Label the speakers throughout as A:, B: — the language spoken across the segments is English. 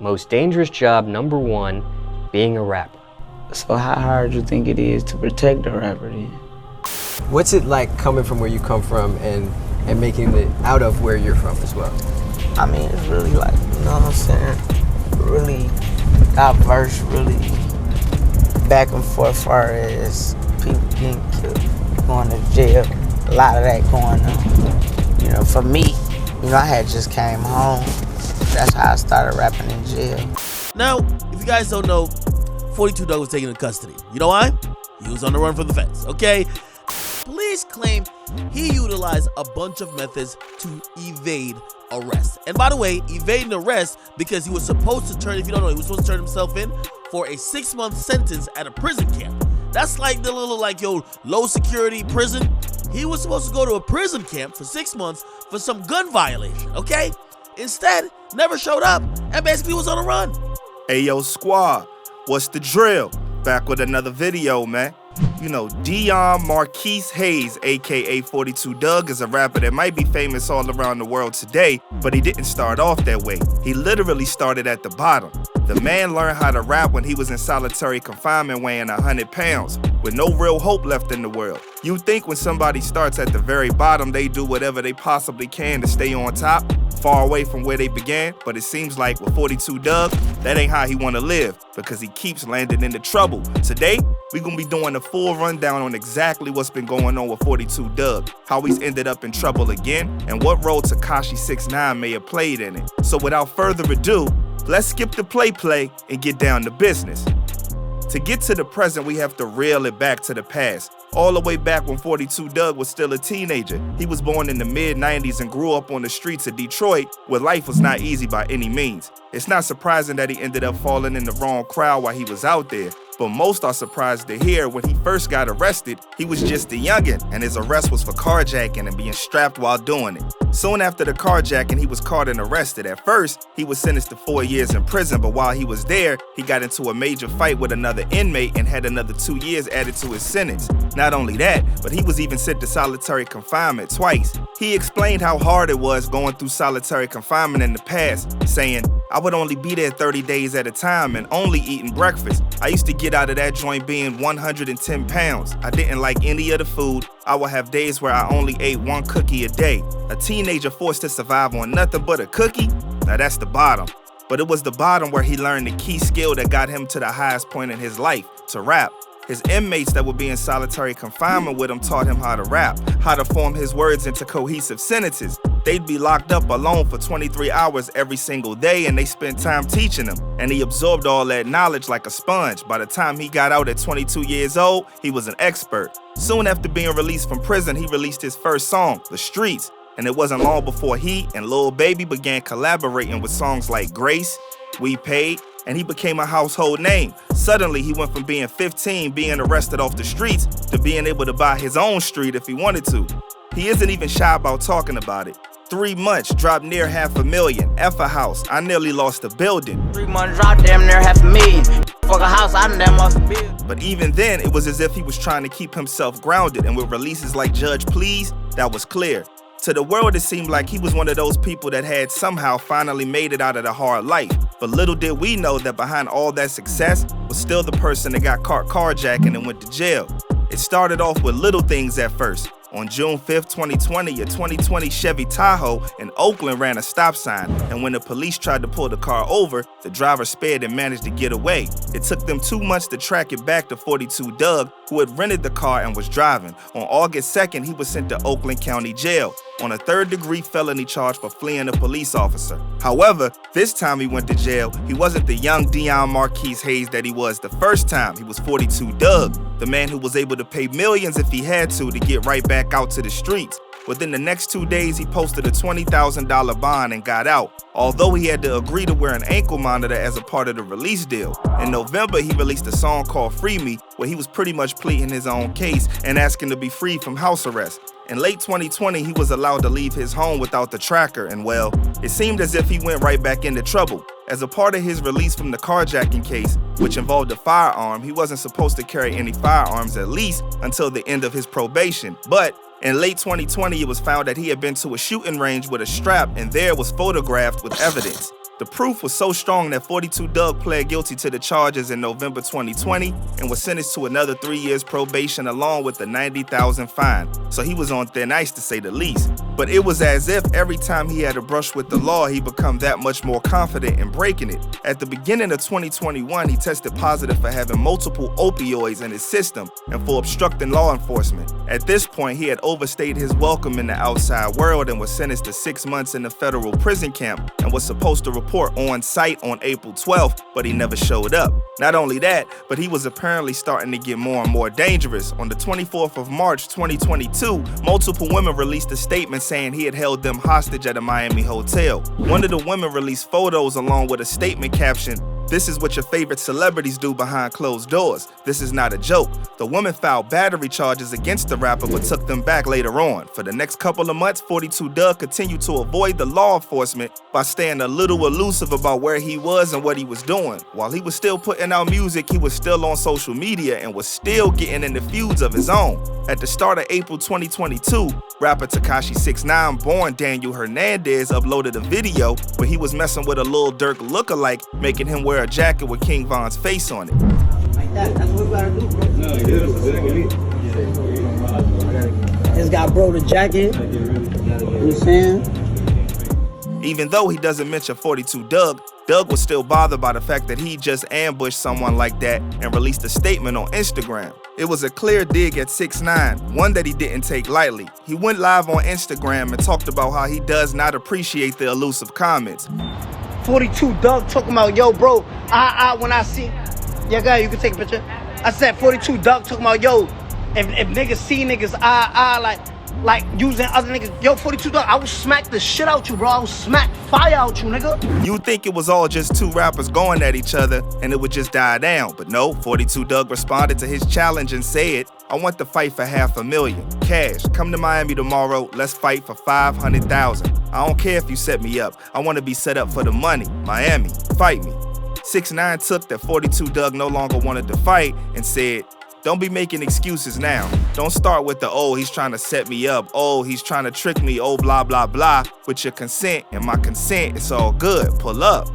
A: Most dangerous job number 1, being a rapper.
B: So how hard do you think it is to protect a rapper then?
C: What's it like coming from where you come from and making it out of where you're from as well?
B: I mean, it's really like, you know what I'm saying? Really diverse, really back and forth as far as people getting killed, going to jail. A lot of that going on. You know, for me, you know, I had just came home. That's how I started rapping in jail.
D: Now, if you guys don't know, 42 Dugg was taken into custody. You know why? He was on the run for the feds, okay? Police claim he utilized a bunch of methods to evade arrest. And by the way, evading arrest because he was supposed to turn, if you don't know, he was supposed to turn himself in for a 6-month sentence at a prison camp. That's like the little, like, low security prison. He was supposed to go to a prison camp for 6 months for some gun violation, okay? Instead, never showed up and basically was on the run.
E: Hey, yo, squad, what's the drill? Back with another video, man. You know, Dion Marquise Hayes, aka 42 Dugg, is a rapper that might be famous all around the world today, but he didn't start off that way. He literally started at the bottom. The man learned how to rap when he was in solitary confinement weighing 100 pounds, with no real hope left in the world. You think when somebody starts at the very bottom, they do whatever they possibly can to stay on top, far away from where they began, but it seems like with 42 Dugg, that ain't how he wanna live, because he keeps landing into trouble. Today, we gonna be doing a full rundown on exactly what's been going on with 42 Dugg, how he's ended up in trouble again, and what role Tekashi 6ix9ine may have played in it. So without further ado, let's skip the play and get down to business. To get to the present, we have to reel it back to the past. All the way back when 42 Dugg was still a teenager. He was born in the mid-90s and grew up on the streets of Detroit, where life was not easy by any means. It's not surprising that he ended up falling in the wrong crowd while he was out there. But most are surprised to hear when he first got arrested, he was just a youngin', and his arrest was for carjacking and being strapped while doing it. Soon after the carjacking, he was caught and arrested. At first, he was sentenced to 4 years in prison, but while he was there, he got into a major fight with another inmate and had another 2 years added to his sentence. Not only that, but he was even sent to solitary confinement twice. He explained how hard it was going through solitary confinement in the past, saying, "I would only be there 30 days at a time and only eating breakfast. I used to get out of that joint being 110 pounds. I didn't like any of the food. I would have days where I only ate 1 cookie a day. A teenager forced to survive on nothing but a cookie? Now that's the bottom." But it was the bottom where he learned the key skill that got him to the highest point in his life, to rap. His inmates that would be in solitary confinement with him taught him how to rap, how to form his words into cohesive sentences. They'd be locked up alone for 23 hours every single day, and they spent time teaching him. And he absorbed all that knowledge like a sponge. By the time he got out at 22 years old, he was an expert. Soon after being released from prison, he released his first song, The Streets. And it wasn't long before he and Lil Baby began collaborating with songs like Grace, We Paid, and he became a household name. Suddenly, he went from being 15, being arrested off the streets, to being able to buy his own street if he wanted to. He isn't even shy about talking about it. 3 months, dropped near $500,000. F a house, I nearly lost a building.
B: 3 months, dropped damn near $500,000. Fuck a house, I damn lost a building.
E: But even then, it was as if he was trying to keep himself grounded, and with releases like Judge Please, that was clear. To the world, it seemed like he was one of those people that had somehow finally made it out of the hard life. But little did we know that behind all that success was still the person that got caught carjacking and went to jail. It started off with little things at first. On June 5th, 2020, a 2020 Chevy Tahoe in Oakland ran a stop sign, and when the police tried to pull the car over, the driver sped and managed to get away. It took them 2 months to track it back to 42 Dugg, who had rented the car and was driving. On August 2nd, he was sent to Oakland County Jail on a 3rd-degree felony charge for fleeing a police officer. However, this time he went to jail, he wasn't the young Dion Marquise Hayes that he was the first time. He was 42 Dugg, the man who was able to pay millions if he had to get right back out to the streets. Within the next 2 days, he posted a $20,000 bond and got out, although he had to agree to wear an ankle monitor as a part of the release deal. In November, he released a song called Free Me, where he was pretty much pleading his own case and asking to be freed from house arrest. In late 2020, he was allowed to leave his home without the tracker, and well, it seemed as if he went right back into trouble. As a part of his release from the carjacking case, which involved a firearm, he wasn't supposed to carry any firearms at least until the end of his probation. But in late 2020, it was found that he had been to a shooting range with a strap, and there was photographed with evidence. The proof was so strong that 42 Dugg pled guilty to the charges in November 2020 and was sentenced to another 3 years probation along with the $90,000 fine. So he was on thin ice to say the least. But it was as if every time he had a brush with the law, he become that much more confident in breaking it. At the beginning of 2021, he tested positive for having multiple opioids in his system and for obstructing law enforcement. At this point, he had overstayed his welcome in the outside world and was sentenced to 6 months in a federal prison camp and was supposed to report on site on April 12th, but he never showed up. Not only that, but he was apparently starting to get more and more dangerous. On the 24th of March 2022, multiple women released a statement saying he had held them hostage at a Miami hotel. One of the women released photos along with a statement caption, "This is what your favorite celebrities do behind closed doors. This is not a joke." The woman filed battery charges against the rapper but took them back later on. For the next couple of months, 42 Dugg continued to avoid the law enforcement by staying a little elusive about where he was and what he was doing. While he was still putting out music, he was still on social media and was still getting into feuds of his own. At the start of April 2022, rapper Tekashi 6ix9ine, born Daniel Hernandez, uploaded a video where he was messing with a Lil Durk lookalike, making him wear a jacket with King Von's face on it.
B: Like that, that's what we gotta do, bro. It's got bro the jacket. You know what I'm saying?
E: Even though he doesn't mention 42 Dugg, Dugg was still bothered by the fact that he just ambushed someone like that and released a statement on Instagram. It was a clear dig at 6ix9ine, one that he didn't take lightly. He went live on Instagram and talked about how he does not appreciate the elusive comments.
B: 42 Dugg talking about, yo, bro, when I see, yeah, go ahead, you can take a picture. I said 42 Dugg talking about, yo, if niggas see niggas, like using other niggas, yo, 42 Dugg, I will smack the shit out you, bro. I will smack fire out you, nigga.
E: You'd think it was all just two rappers going at each other and it would just die down. But no, 42 Dugg responded to his challenge and said, "I want to fight for $500,000. Cash, come to Miami tomorrow, let's fight for $500,000. I don't care if you set me up. I want to be set up for the money. Miami, fight me." 6ix9ine took that 42 Dugg no longer wanted to fight and said, "Don't be making excuses now. Don't start with the, oh, he's trying to set me up. Oh, he's trying to trick me. Oh, blah, blah, blah. With your consent and my consent, it's all good. Pull up."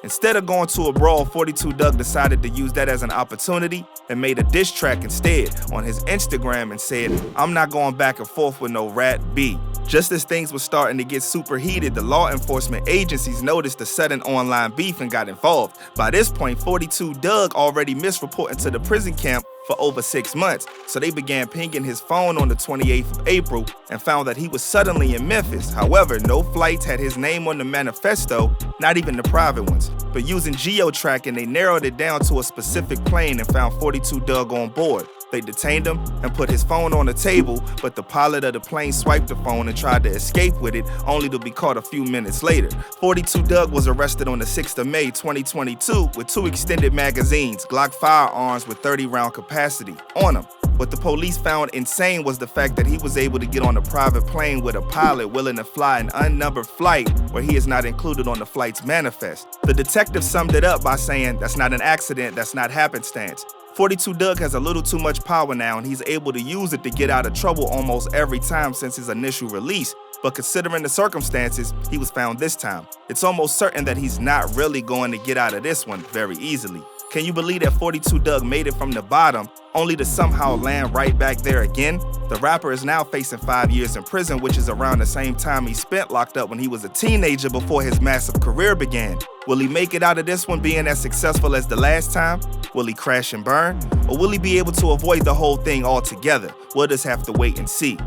E: Instead of going to a brawl, 42 Dugg decided to use that as an opportunity and made a diss track instead on his Instagram and said, "I'm not going back and forth with no rat B." Just as things were starting to get super heated, the law enforcement agencies noticed the sudden online beef and got involved. By this point, 42 Dugg already missed reporting to the prison camp for over 6 months, so they began pinging his phone on the 28th of April and found that he was suddenly in Memphis. However, no flights had his name on the manifesto, not even the private ones. But using geo-tracking, they narrowed it down to a specific plane and found 42 Dugg on board. They detained him and put his phone on the table, but the pilot of the plane swiped the phone and tried to escape with it, only to be caught a few minutes later. 42 Dugg was arrested on the 6th of May 2022 with 2 extended magazines, Glock firearms with 30-round capacity on him. What the police found insane was the fact that he was able to get on a private plane with a pilot willing to fly an unnumbered flight where he is not included on the flight's manifest. The detective summed it up by saying, "That's not an accident, that's not happenstance." 42 Dugg has a little too much power now and he's able to use it to get out of trouble almost every time since his initial release. But considering the circumstances, he was found this time. It's almost certain that he's not really going to get out of this one very easily. Can you believe that 42 Dugg made it from the bottom only to somehow land right back there again? The rapper is now facing 5 years in prison, which is around the same time he spent locked up when he was a teenager before his massive career began. Will he make it out of this one being as successful as the last time? Will he crash and burn? Or will he be able to avoid the whole thing altogether? We'll just have to wait and see.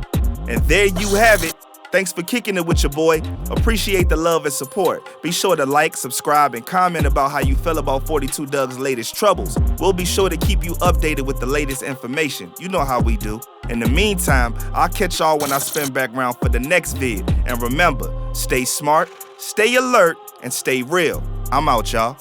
E: And there you have it. Thanks for kicking it with your boy. Appreciate the love and support. Be sure to like, subscribe, and comment about how you feel about 42 Dugg's latest troubles. We'll be sure to keep you updated with the latest information. You know how we do. In the meantime, I'll catch y'all when I spin back round for the next vid. And remember, stay smart, stay alert, and stay real. I'm out, y'all.